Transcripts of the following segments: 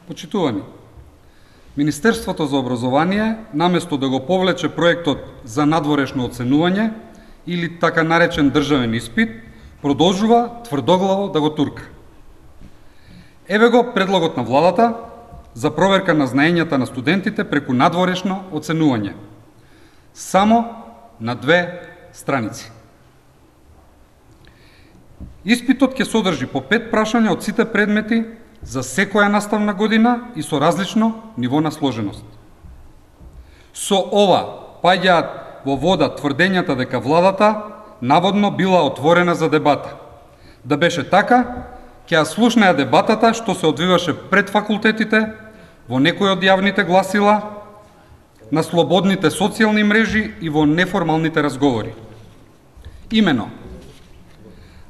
Почитувани, Министерството за образование, наместо да го повлече проектот за надворешно оценување или така наречен државен испит, продолжува тврдоглаво да го турка. Еве го предлогот на владата за проверка на знаењата на студентите преку надворешно оценување. Само на 2 страници. Испитот ќе содржи по 5 прашања од сите предмети за секоја наставна година и со различно ниво на сложеност. Со ова паѓаат во вода тврдењата дека владата наводно била отворена за дебата. Да беше така, ќе ја слушнеа дебатата што се одвиваше пред факултетите, во некои од јавните гласила, на слободните социјални мрежи и во неформалните разговори. Имено,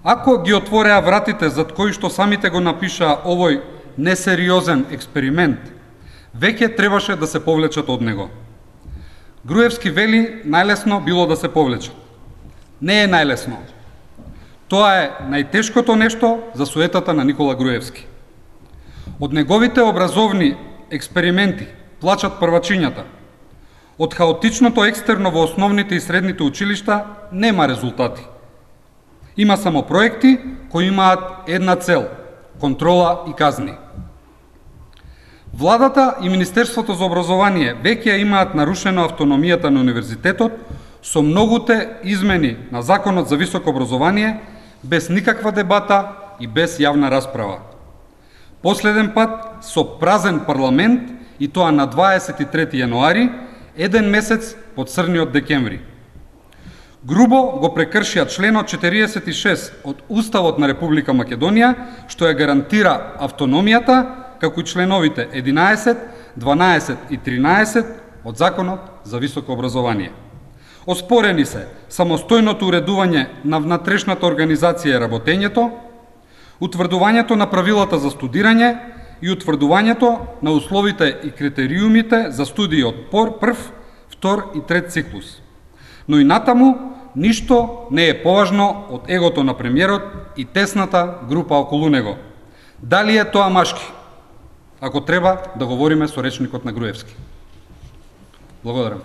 ако ги отвореа вратите зад кои што самите го напишаа овој несериозен експеримент, веќе требаше да се повлечат од него. Груевски вели најлесно било да се повлечат. Не е најлесно. Тоа е најтешкото нешто за суетата на Никола Груевски. Од неговите образовни експерименти плачат првачињата. Од хаотичното екстерно во основните и средните училишта нема резултати. Има само проекти кои имаат една цел – контрола и казни. Владата и Министерството за образование веќе имаат нарушено автономијата на универзитетот со многуте измени на Законот за високо образование, без никаква дебата и без јавна расправа. Последен пат со празен парламент и тоа на 23 јануари, еден месец по црниот декември. Грубо го прекршија членот 46 од Уставот на Република Македонија, што ја гарантира автономијата, како и членовите 11, 12 и 13 од Законот за високо образование. Оспорени се самостојното уредување на внатрешната организација и работењето, утврдувањето на правилата за студирање и утврдувањето на условите и критериумите за студии од прв, втор и трет циклус. Но и натаму, ништо не е поважно од егото на премиерот и тесната група околу него. Дали е тоа машки? Ако треба, да говориме со речникот на Груевски. Благодарам.